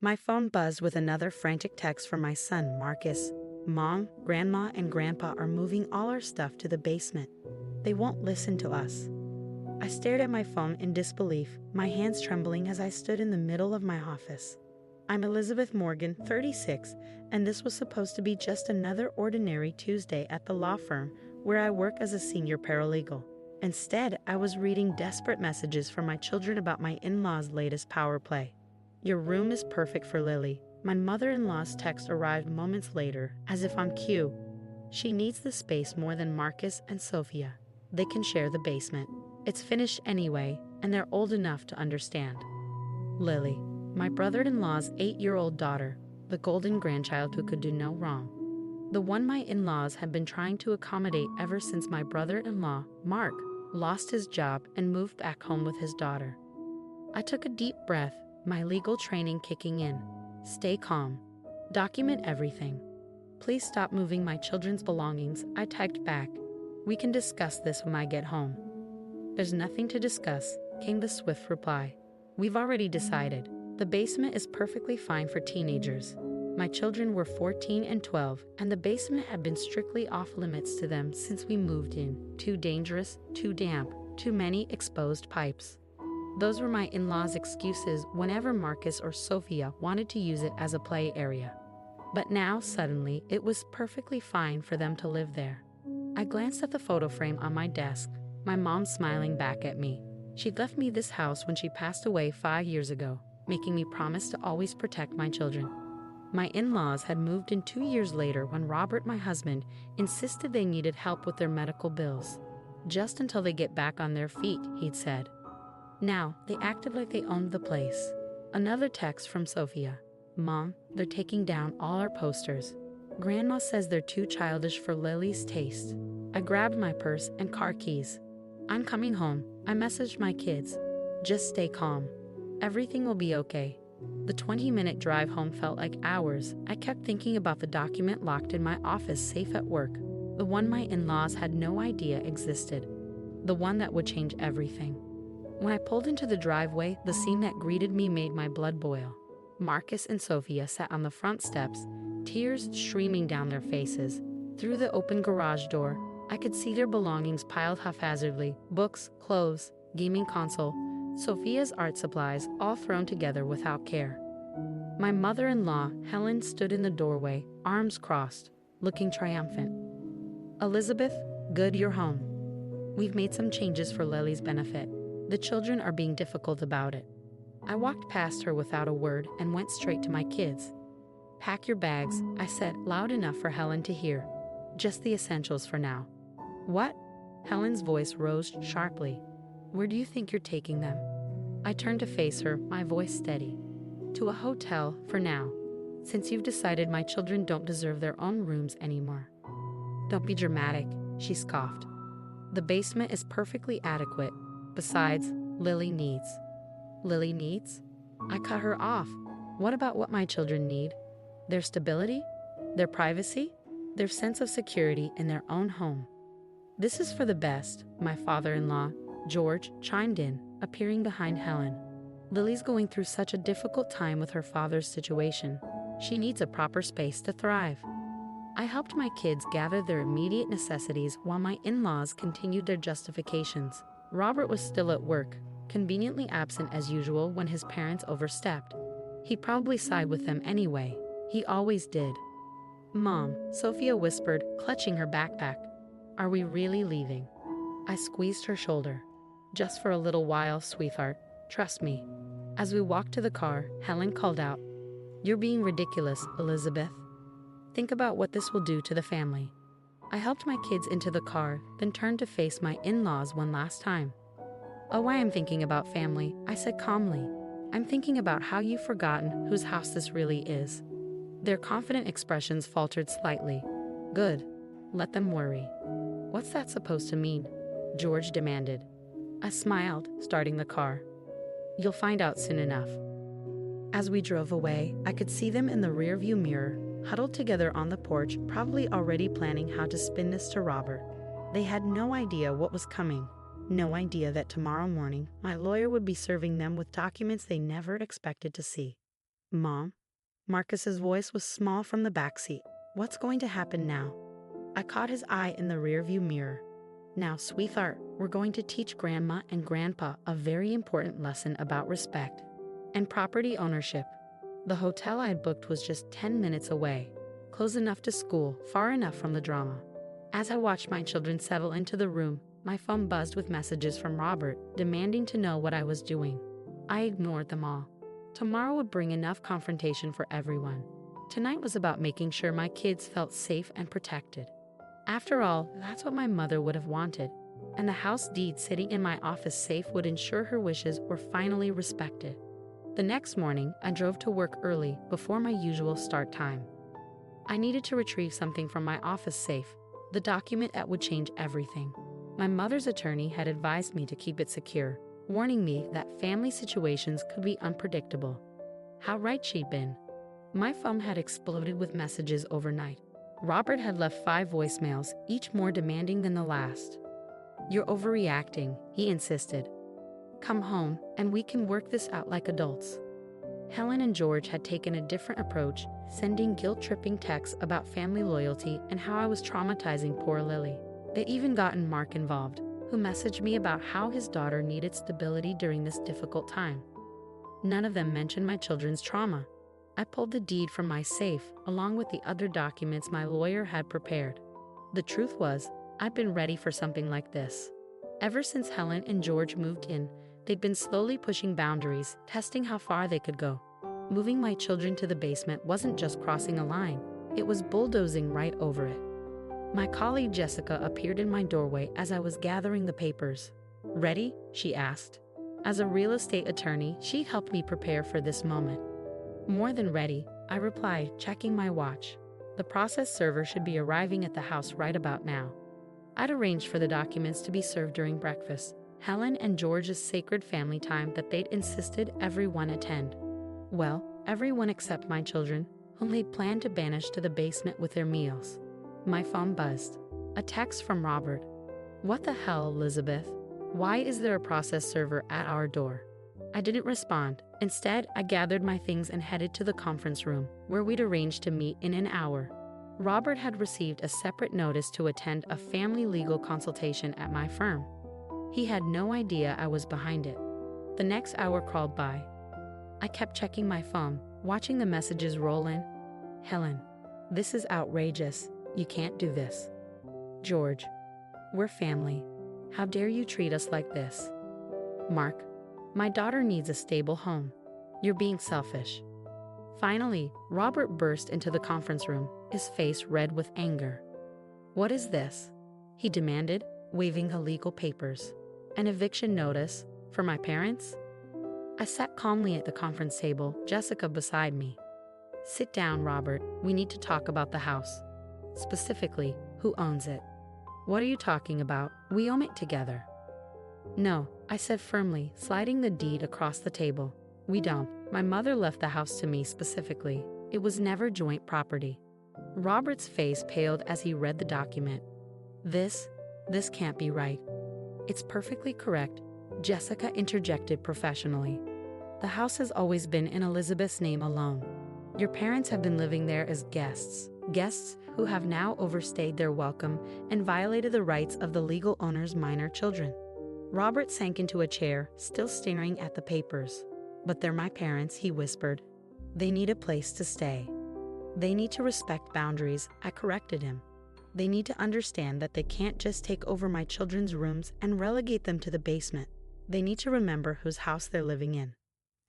My phone buzzed with another frantic text from my son, Marcus. Mom, Grandma, and Grandpa are moving all our stuff to the basement. They won't listen to us. I stared at my phone in disbelief, my hands trembling as I stood in the middle of my office. I'm Elizabeth Morgan, 36, and this was supposed to be just another ordinary Tuesday at the law firm where I work as a senior paralegal. Instead, I was reading desperate messages from my children about my in-laws' latest power play. Your room is perfect for Lily. My mother-in-law's text arrived moments later, as if on cue. She needs the space more than Marcus and Sophia. They can share the basement. It's finished anyway, and they're old enough to understand. Lily, my brother-in-law's 8-year-old daughter, the golden grandchild who could do no wrong. The one my in-laws have been trying to accommodate ever since my brother-in-law, Mark, lost his job and moved back home with his daughter. I took a deep breath, my legal training kicking in. Stay calm. Document everything. Please stop moving my children's belongings, I typed back. We can discuss this when I get home. There's nothing to discuss, came the swift reply. We've already decided. The basement is perfectly fine for teenagers. My children were 14 and 12, and the basement had been strictly off limits to them since we moved in. Too dangerous, too damp, too many exposed pipes. Those were my in-laws' excuses whenever Marcus or Sophia wanted to use it as a play area. But now, suddenly, it was perfectly fine for them to live there. I glanced at the photo frame on my desk, my mom smiling back at me. She'd left me this house when she passed away 5 years ago, making me promise to always protect my children. My in-laws had moved in 2 years later when Robert, my husband, insisted they needed help with their medical bills. Just until they get back on their feet, he'd said. Now, they acted like they owned the place. Another text from Sophia. Mom, they're taking down all our posters. Grandma says they're too childish for Lily's taste. I grabbed my purse and car keys. I'm coming home, I messaged my kids. Just stay calm. Everything will be okay. The 20-minute drive home felt like hours. I kept thinking about the document locked in my office safe at work. The one my in-laws had no idea existed. The one that would change everything. When I pulled into the driveway, the scene that greeted me made my blood boil. Marcus and Sophia sat on the front steps, tears streaming down their faces. Through the open garage door, I could see their belongings piled haphazardly, books, clothes, gaming console, Sophia's art supplies, all thrown together without care. My mother-in-law, Helen, stood in the doorway, arms crossed, looking triumphant. Elizabeth, good you're home. We've made some changes for Lily's benefit. The children are being difficult about it. I walked past her without a word and went straight to my kids. Pack your bags, I said, loud enough for Helen to hear. Just the essentials for now. What? Helen's voice rose sharply. Where do you think you're taking them? I turned to face her, my voice steady. To a hotel, for now. Since you've decided my children don't deserve their own rooms anymore. Don't be dramatic, she scoffed. The basement is perfectly adequate. Besides, Lily needs. Lily needs? I cut her off. What about what my children need? Their stability? Their privacy? Their sense of security in their own home. This is for the best, my father-in-law, George, chimed in, appearing behind Helen. Lily's going through such a difficult time with her father's situation. She needs a proper space to thrive. I helped my kids gather their immediate necessities while my in-laws continued their justifications. Robert was still at work, conveniently absent as usual when his parents overstepped. He probably sighed with them anyway. He always did. Mom, Sophia whispered, clutching her backpack. Are we really leaving? I squeezed her shoulder. Just for a little while, sweetheart. Trust me. As we walked to the car, Helen called out, You're being ridiculous, Elizabeth. Think about what this will do to the family. I helped my kids into the car, then turned to face my in-laws one last time. Oh, I am thinking about family, I said calmly. I'm thinking about how you've forgotten whose house this really is. Their confident expressions faltered slightly. Good. Let them worry. What's that supposed to mean? George demanded. I smiled, starting the car. You'll find out soon enough. As we drove away, I could see them in the rearview mirror, huddled together on the porch, probably already planning how to spin this to Robert. They had no idea what was coming. No idea that tomorrow morning, my lawyer would be serving them with documents they never expected to see. Mom? Marcus's voice was small from the backseat. What's going to happen now? I caught his eye in the rearview mirror. Now, sweetheart, we're going to teach Grandma and Grandpa a very important lesson about respect and property ownership. The hotel I had booked was just 10 minutes away, close enough to school, far enough from the drama. As I watched my children settle into the room, my phone buzzed with messages from Robert, demanding to know what I was doing. I ignored them all. Tomorrow would bring enough confrontation for everyone. Tonight was about making sure my kids felt safe and protected. After all, that's what my mother would have wanted, and the house deed sitting in my office safe would ensure her wishes were finally respected. The next morning, I drove to work early, before my usual start time. I needed to retrieve something from my office safe, the document that would change everything. My mother's attorney had advised me to keep it secure, warning me that family situations could be unpredictable. How right she'd been. My phone had exploded with messages overnight. Robert had left 5 voicemails, each more demanding than the last. "You're overreacting," he insisted. "Come home, and we can work this out like adults." Helen and George had taken a different approach, sending guilt-tripping texts about family loyalty and how I was traumatizing poor Lily. They even gotten Mark involved, who messaged me about how his daughter needed stability during this difficult time. None of them mentioned my children's trauma. I pulled the deed from my safe, along with the other documents my lawyer had prepared. The truth was, I'd been ready for something like this. Ever since Helen and George moved in, they'd been slowly pushing boundaries, testing how far they could go. Moving my children to the basement wasn't just crossing a line, it was bulldozing right over it. My colleague Jessica appeared in my doorway as I was gathering the papers. "Ready?" she asked. As a real estate attorney, she helped me prepare for this moment. "More than ready," I replied, checking my watch. The process server should be arriving at the house right about now. I'd arranged for the documents to be served during breakfast, Helen and George's sacred family time that they'd insisted everyone attend. Well, everyone except my children, whom they'd planned to banish to the basement with their meals. My phone buzzed. A text from Robert. "What the hell, Elizabeth? Why is there a process server at our door?" I didn't respond. Instead, I gathered my things and headed to the conference room, where we'd arranged to meet in an hour. Robert had received a separate notice to attend a family legal consultation at my firm. He had no idea I was behind it. The next hour crawled by. I kept checking my phone, watching the messages roll in. "Helen, this is outrageous. You can't do this." "George, we're family. How dare you treat us like this?" "Mark, my daughter needs a stable home. You're being selfish." Finally, Robert burst into the conference room, his face red with anger. "What is this?" he demanded, waving the legal papers. "An eviction notice? For my parents?" I sat calmly at the conference table, Jessica beside me. "Sit down, Robert. We need to talk about the house. Specifically, who owns it." "What are you talking about? We own it together." "No," I said firmly, sliding the deed across the table. "We don't. My mother left the house to me specifically. It was never joint property." Robert's face paled as he read the document. This can't be right." "It's perfectly correct," Jessica interjected professionally. "The house has always been in Elizabeth's name alone. Your parents have been living there as guests who have now overstayed their welcome and violated the rights of the legal owner's minor children." Robert sank into a chair, still staring at the papers. "But they're my parents," he whispered. "They need a place to stay. They need to respect boundaries," I corrected him. "They need to understand that they can't just take over my children's rooms and relegate them to the basement. They need to remember whose house they're living in.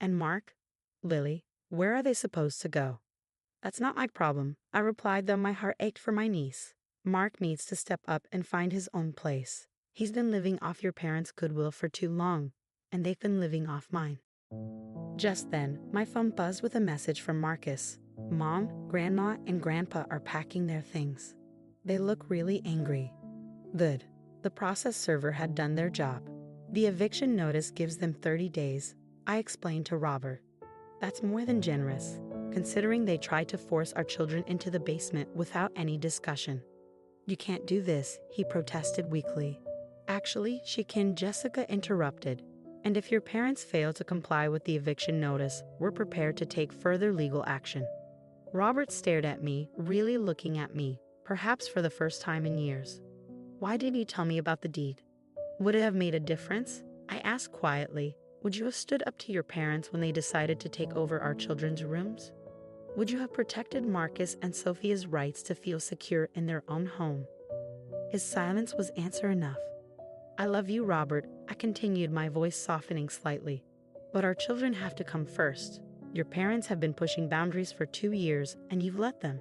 And Mark, Lily, where are they supposed to go?" "That's not my problem," I replied, though my heart ached for my niece. "Mark needs to step up and find his own place. He's been living off your parents' goodwill for too long, and they've been living off mine." Just then, my phone buzzed with a message from Marcus. "Mom, Grandma, and Grandpa are packing their things. They look really angry." Good. The process server had done their job. "The eviction notice gives them 30 days, I explained to Robert. "That's more than generous, considering they tried to force our children into the basement without any discussion." "You can't do this," he protested weakly. "Actually, she can," Jessica interrupted. And if your parents fail to comply with the eviction notice, we're prepared to take further legal action. Robert stared at me, really looking at me, perhaps for the first time in years. Why didn't you tell me about the deed? Would it have made a difference? I asked quietly. Would you have stood up to your parents when they decided to take over our children's rooms? Would you have protected Marcus and Sophia's rights to feel secure in their own home? His silence was answer enough. I love you, Robert, I continued, my voice softening slightly. But our children have to come first. Your parents have been pushing boundaries for 2 years, and you've let them.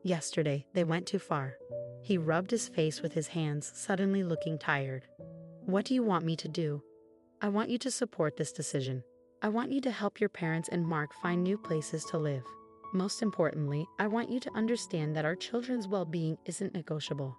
Yesterday, they went too far. He rubbed his face with his hands, suddenly looking tired. What do you want me to do? I want you to support this decision. I want you to help your parents and Mark find new places to live. Most importantly, I want you to understand that our children's well-being isn't negotiable.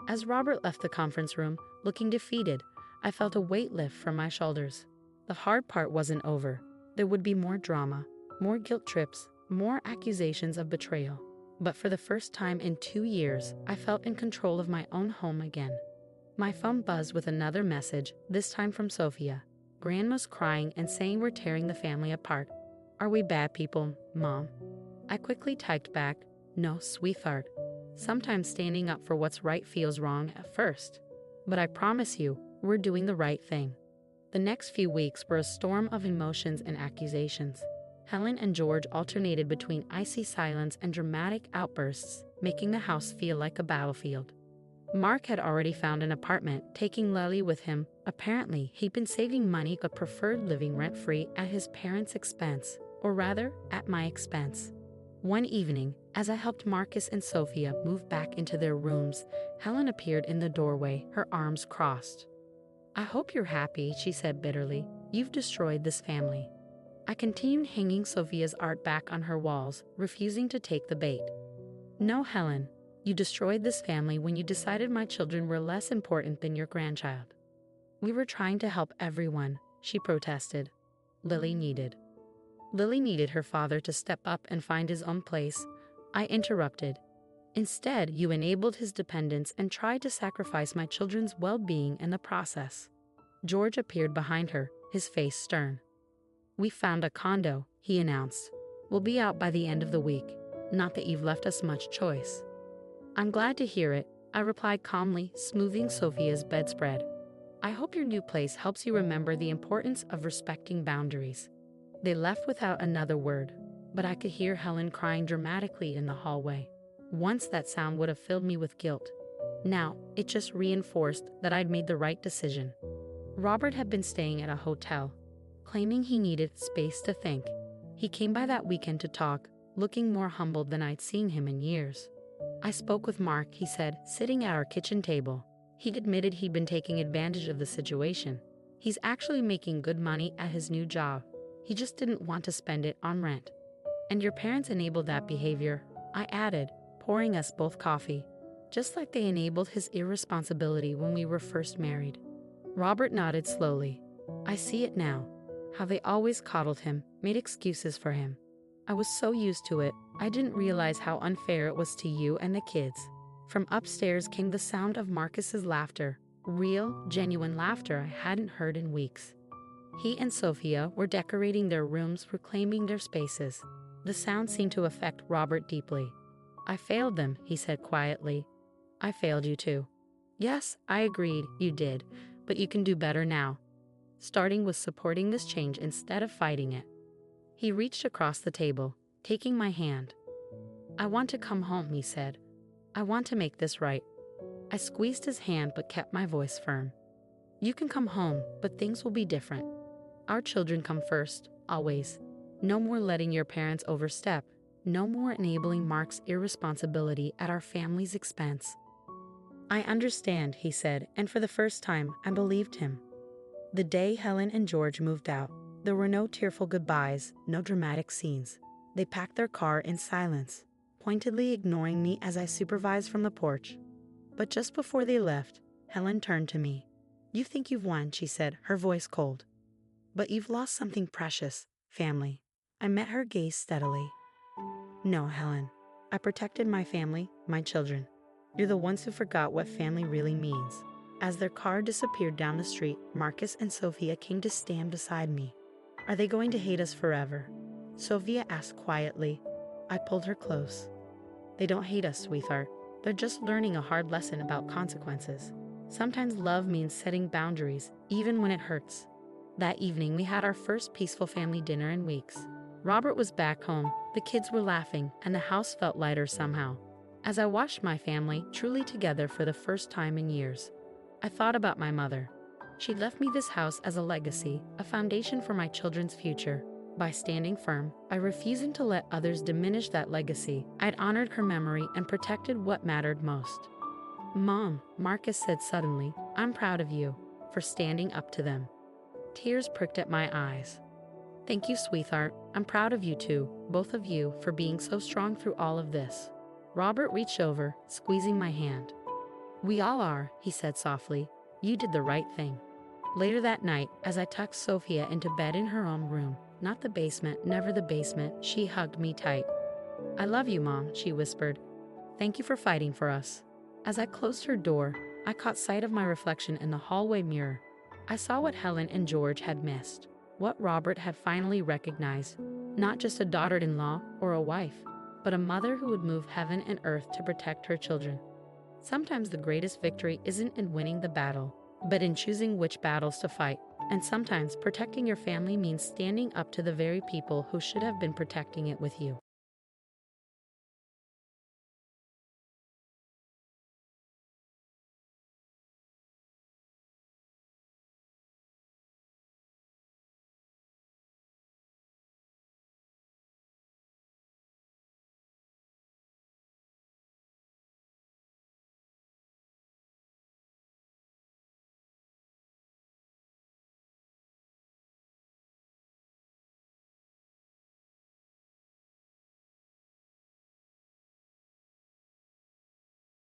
As Robert left the conference room, looking defeated, I felt a weight lift from my shoulders. The hard part wasn't over. There would be more drama, more guilt trips, more accusations of betrayal. But for the first time in 2 years, I felt in control of my own home again. My phone buzzed with another message, this time from Sophia. Grandma's crying and saying we're tearing the family apart. Are we bad people, Mom? I quickly typed back, no, sweetheart. Sometimes standing up for what's right feels wrong at first. But I promise you, we're doing the right thing. The next few weeks were a storm of emotions and accusations. Helen and George alternated between icy silence and dramatic outbursts, making the house feel like a battlefield. Mark had already found an apartment, taking Lily with him. Apparently, he'd been saving money but preferred living rent-free at his parents' expense, or rather, at my expense. One evening, as I helped Marcus and Sophia move back into their rooms, Helen appeared in the doorway, her arms crossed. I hope you're happy, she said bitterly. You've destroyed this family. I continued hanging Sophia's art back on her walls, refusing to take the bait. No, Helen, you destroyed this family when you decided my children were less important than your grandchild. We were trying to help everyone, she protested. Lily needed her father to step up and find his own place. I interrupted. Instead, you enabled his dependence and tried to sacrifice my children's well-being in the process. George appeared behind her, his face stern. We found a condo, he announced. We'll be out by the end of the week. Not that you've left us much choice. I'm glad to hear it, I replied calmly, smoothing Sophia's bedspread. I hope your new place helps you remember the importance of respecting boundaries. They left without another word, but I could hear Helen crying dramatically in the hallway. Once that sound would have filled me with guilt. Now, it just reinforced that I'd made the right decision. Robert had been staying at a hotel, claiming he needed space to think. He came by that weekend to talk, looking more humbled than I'd seen him in years. I spoke with Mark, he said, sitting at our kitchen table. He admitted he'd been taking advantage of the situation. He's actually making good money at his new job. He just didn't want to spend it on rent. And your parents enabled that behavior, I added, pouring us both coffee, just like they enabled his irresponsibility when we were first married. Robert nodded slowly. I see it now, how they always coddled him, made excuses for him. I was so used to it, I didn't realize how unfair it was to you and the kids. From upstairs came the sound of Marcus's laughter, real, genuine laughter I hadn't heard in weeks. He and Sophia were decorating their rooms, reclaiming their spaces. The sound seemed to affect Robert deeply. I failed them, he said quietly. I failed you too. Yes, I agreed, you did, but you can do better now. Starting with supporting this change instead of fighting it. He reached across the table, taking my hand. I want to come home, he said. I want to make this right. I squeezed his hand but kept my voice firm. You can come home, but things will be different. Our children come first, always. No more letting your parents overstep. No more enabling Mark's irresponsibility at our family's expense. I understand, he said, and for the first time, I believed him. The day Helen and George moved out, there were no tearful goodbyes, no dramatic scenes. They packed their car in silence, pointedly ignoring me as I supervised from the porch. But just before they left, Helen turned to me. You think you've won, she said, her voice cold. But you've lost something precious, family. I met her gaze steadily. No, Helen. I protected my family, my children. You're the ones who forgot what family really means. As their car disappeared down the street, Marcus and Sophia came to stand beside me. Are they going to hate us forever? Sophia asked quietly. I pulled her close. They don't hate us, sweetheart. They're just learning a hard lesson about consequences. Sometimes love means setting boundaries, even when it hurts. That evening, we had our first peaceful family dinner in weeks. Robert was back home, the kids were laughing, and the house felt lighter somehow. As I watched my family truly together for the first time in years, I thought about my mother. She left me this house as a legacy, a foundation for my children's future. By standing firm, by refusing to let others diminish that legacy, I'd honored her memory and protected what mattered most. Mom, Marcus said suddenly, I'm proud of you for standing up to them. Tears pricked at my eyes. Thank you, sweetheart. I'm proud of you too, both of you, for being so strong through all of this. Robert reached over, squeezing my hand. We all are, he said softly. You did the right thing. Later that night, as I tucked Sophia into bed in her own room, not the basement, never the basement, she hugged me tight. I love you, Mom, she whispered. Thank you for fighting for us. As I closed her door, I caught sight of my reflection in the hallway mirror. I saw what Helen and George had missed, what Robert had finally recognized, not just a daughter-in-law or a wife, but a mother who would move heaven and earth to protect her children. Sometimes the greatest victory isn't in winning the battle, but in choosing which battles to fight. And sometimes protecting your family means standing up to the very people who should have been protecting it with you.